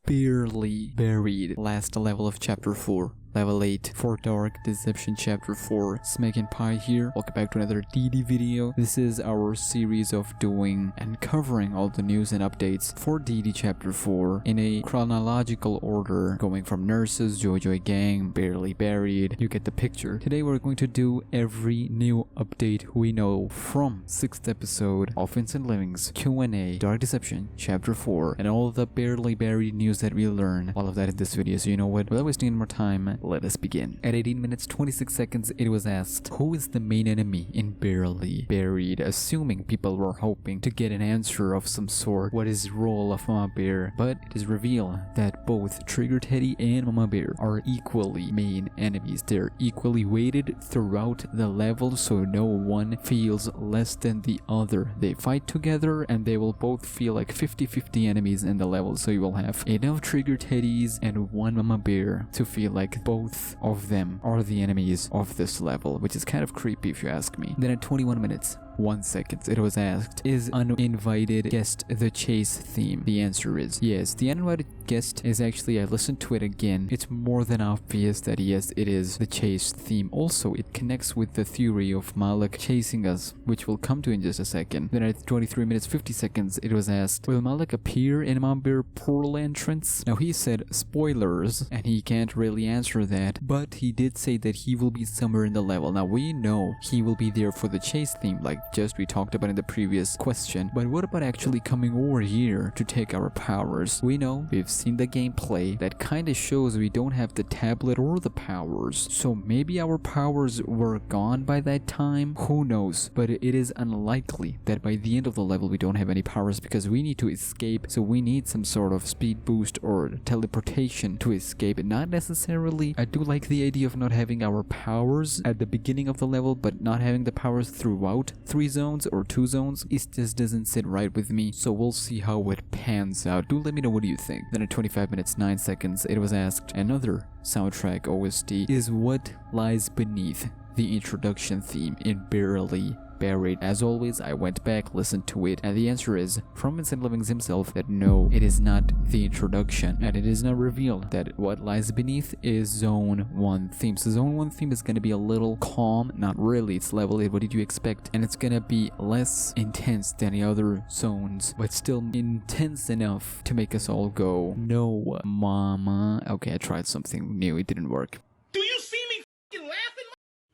barely buried. Last level of chapter 4. Level 8 for Dark Deception Chapter 4. SmackNPie here. Welcome back to another TEDDIE video. This is our series of doing and covering all the news and updates for TEDDIE Chapter 4 in a chronological order, going from Nurses, Joy Gang, Barely Buried. You get the picture. Today we're going to do every new update we know from 6th episode of Vincent Living's Q&A, Dark Deception Chapter 4, and all the Barely Buried news that we learn. All of that in this video. So you know what? Without wasting any more time, let us begin. At 18 minutes 26 seconds, it was asked, who is the main enemy in Barely Buried? Assuming people were hoping to get an answer of some sort. What is the role of Mama Bear? But it is revealed that both Trigger Teddy and Mama Bear are equally main enemies. They're equally weighted throughout the level, so no one feels less than the other. They fight together and they will both feel like 50-50 enemies in the level, so you will have enough Trigger Teddies and one Mama Bear to feel like both of them are the enemies of this level, which is kind of creepy if you ask me. Then at 21 minutes 1 second, it was asked, is uninvited guest the chase theme? The answer is yes. The uninvited guest is actually, I listened to it again, it's more than obvious that yes, it is the chase theme. Also, it connects with the theory of Malak chasing us, which we'll come to in just a second. Then at 23 minutes 50 seconds, it was asked, will Malak appear in Mama Bear portal entrance? Now he said spoilers, and he can't really answer that, but he did say that he will be somewhere in the level. Now we know he will be there for the chase theme, like just we talked about in the previous question, but what about actually coming over here to take our powers? We know, we've seen the gameplay that kind of shows we don't have the tablet or the powers, so maybe our powers were gone by that time. Who knows? But it is unlikely that by the end of the level we don't have any powers, because we need to escape, so we need some sort of speed boost or teleportation to escape. Not necessarily, I do like the idea of not having our powers at the beginning of the level, but not having the powers throughout 3 zones or 2 zones. It just doesn't sit right with me, so we'll see how it pans out. Do let me know what do you think. Then at 25 minutes 9 seconds, it was asked, another soundtrack OST is what lies beneath the introduction theme in Barely Buried. As always, I went back, listened to it, and the answer is from Vincent Livings himself that no, it is not the introduction, and it is not revealed that what lies beneath is Zone 1 theme. So Zone 1 theme is gonna be a little calm, not really, it's level 8, what did you expect? And it's gonna be less intense than the other zones, but still intense enough to make us all go, no, mama. Okay, I tried something new, it didn't work. Do you see me f***ing laughing?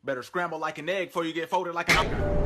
Better scramble like an egg before you get folded like an...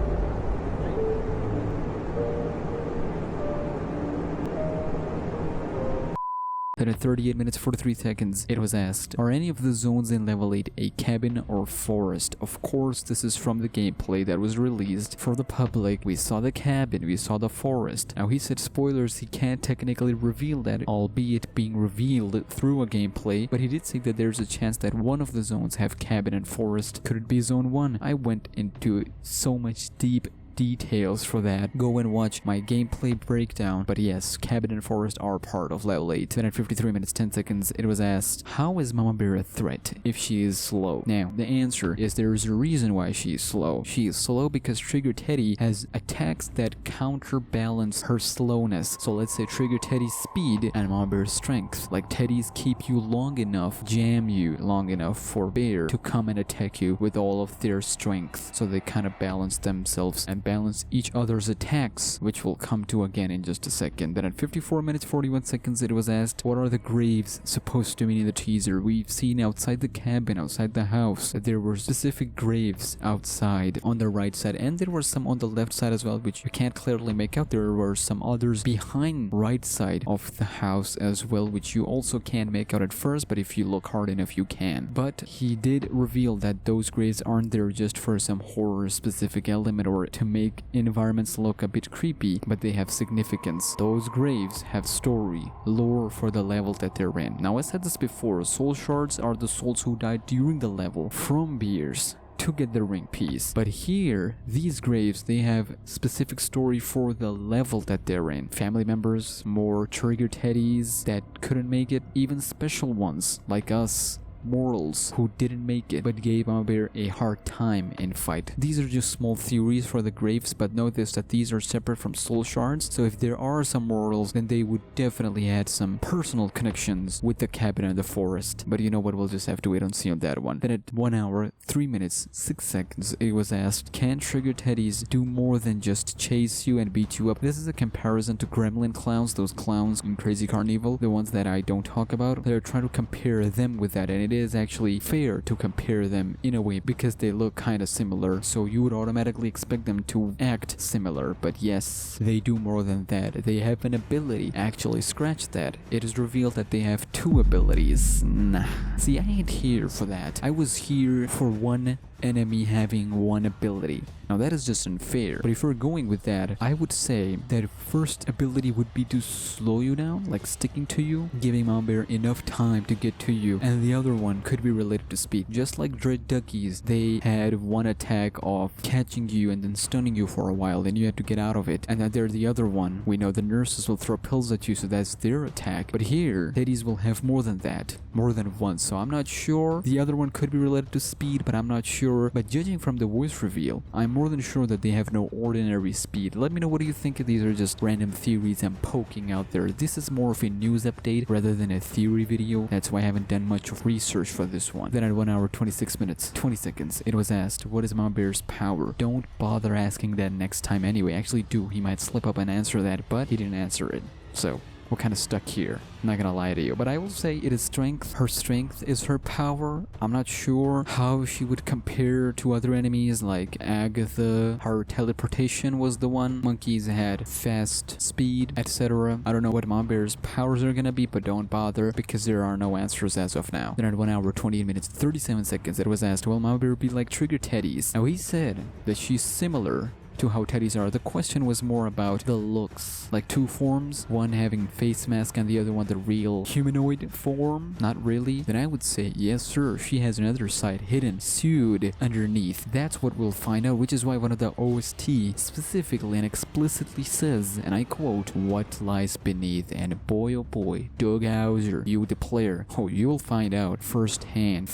Then at 38 minutes 43 seconds, it was asked, are any of the zones in level 8 a cabin or forest? Of course, this is from the gameplay that was released for the public. We saw the cabin, we saw the forest. Now he said spoilers, he can't technically reveal that, albeit being revealed through a gameplay, but he did say that there's a chance that one of the zones have cabin and forest. Could it be Zone 1? I went into so much deep details for that. Go and watch my gameplay breakdown. But yes, cabin and forest are part of level 8. Then at 53 minutes 10 seconds, it was asked, how is Mama Bear a threat if she is slow? Now, the answer is there is a reason why she is slow. She is slow because Trigger Teddy has attacks that counterbalance her slowness. So let's say Trigger Teddy's speed and Mama Bear's strength. Like Teddy's keep you long enough, jam you long enough for Bear to come and attack you with all of their strength. So they kind of balance themselves and balance each other's attacks, which we'll come to again in just a second. Then at 54 minutes 41 seconds, it was asked, what are the graves supposed to mean in the teaser? We've seen outside the cabin, outside the house, that there were specific graves outside on the right side, and there were some on the left side as well, which you can't clearly make out. There were some others behind right side of the house as well, which you also can't make out at first, but if you look hard enough you can. But he did reveal that those graves aren't there just for some horror specific element or to make environments look a bit creepy, but they have significance. Those graves have story, lore for the level that they're in. Now I said this before, soul shards are the souls who died during the level from beers to get the ring piece. But here, these graves, they have specific story for the level that they're in. Family members, more Trigger Teddies that couldn't make it, even special ones like us mortals who didn't make it but gave Mama Bear a hard time in fight. These are just small theories for the graves, but notice that these are separate from soul shards, so if there are some mortals, then they would definitely add some personal connections with the cabin and the forest. But you know what, we'll just have to wait and see on that one. Then at 1 hour, 3 minutes, 6 seconds, it was asked, can trigger teddies do more than just chase you and beat you up? This is a comparison to gremlin clowns, those clowns in Crazy Carnival, the ones that I don't talk about. They're trying to compare them with that, and it is actually fair to compare them in a way because they look kind of similar, so you would automatically expect them to act similar. But yes, they do more than that. They have an ability. Actually, scratch that. It is revealed that they have 2 abilities. Nah. See, I ain't here for that. I was here for one enemy having 1 ability. Now that is just unfair, but if we're going with that, I would say that first ability would be to slow you down, like sticking to you, giving Mama Bear enough time to get to you, and the other one could be related to speed. Just like Dread Duckies, they had 1 attack of catching you and then stunning you for a while, then you had to get out of it, and then there's the other one. We know the nurses will throw pills at you, so that's their attack, but here, teddies will have more than that, more than 1, so I'm not sure. The other one could be related to speed, but I'm not sure. But judging from the voice reveal, I'm more than sure that they have no ordinary speed. Let me know what do you think. These are just random theories I'm poking out there. This is more of a news update rather than a theory video. That's why I haven't done much of research for this one. Then at 1 hour 26 minutes 20 seconds, it was asked, what is Mama Bear's power? Don't bother asking that next time anyway. Actually do. He might slip up and answer that, but he didn't answer it. So we're kind of stuck here. I'm not gonna lie to you, but I will say it is strength. Her strength is her power. I'm not sure how she would compare to other enemies like Agatha. Her teleportation was the one. Monkeys had fast speed, etc. I don't know what Mama Bear's powers are gonna be, but don't bother because there are no answers as of now. Then at 1 hour 28 minutes 37 seconds, it was asked, will Mama Bear be like trigger teddies? Now he said that she's similar to how teddies are. The question was more about the looks, like 2 forms, one having face mask and the other one the real humanoid form. Not really. Then I would say yes sir, she has another side hidden, sewed underneath. That's what we'll find out, which is why one of the OST specifically and explicitly says, and I quote, what lies beneath. And boy oh boy, Doug Hauser, you the player, oh, you'll find out first-hand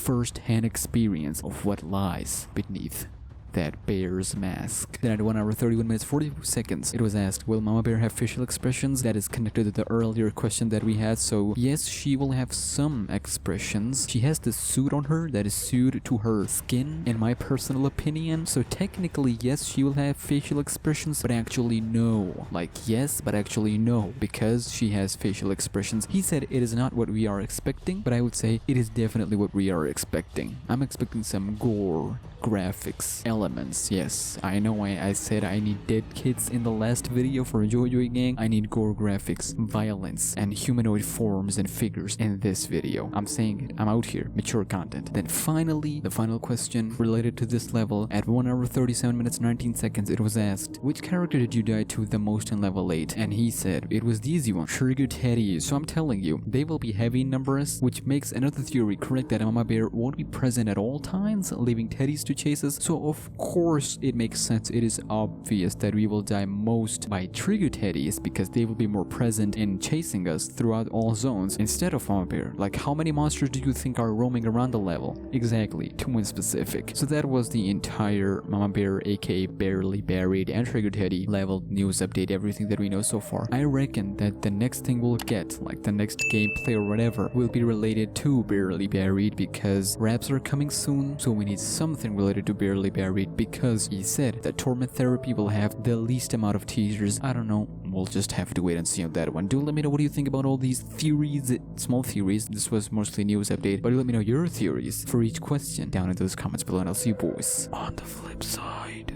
experience of what lies beneath that bear's mask. Then at 1 hour 31 minutes 42 seconds, it was asked, will Mama Bear have facial expressions? That is connected to the earlier question that we had, so yes, she will have some expressions. She has this suit on her that is sewed to her skin, in my personal opinion, so technically yes, she will have facial expressions, but actually no. Like yes, but actually no, because she has facial expressions. He said it is not what we are expecting, but I would say it is definitely what we are expecting. I'm expecting some gore, graphics, elements. Yes, I know I said I need dead kids in the last video for Jojo Gang. I need gore graphics, violence, and humanoid forms and figures in this video. I'm saying it. I'm out here. Mature content. Then finally, the final question related to this level. At 1 hour 37 minutes 19 seconds, it was asked, which character did you die to the most in level 8? And he said it was the easy one, Trigger Teddies. So I'm telling you, they will be heavy in numbers, which makes another theory correct that Mama Bear won't be present at all times, leaving teddies to chase us. So of course it makes sense. It is obvious that we will die most by trigger teddies because they will be more present in chasing us throughout all zones instead of Mama Bear. Like how many monsters do you think are roaming around the level? Exactly, 2 in specific. So that was the entire Mama Bear aka Barely Buried and Trigger Teddy level news update, everything that we know so far. I reckon that the next thing we'll get, like the next gameplay or whatever, will be related to Barely Buried because raps are coming soon, so we need something related to Barely Buried because he said that Torment Therapy will have the least amount of teasers. I don't know, we'll just have to wait and see on that one. Do let me know what do you think about all these theories, small theories. This was mostly news update, but let me know your theories for each question down in those comments below, and I'll see you boys on the flip side.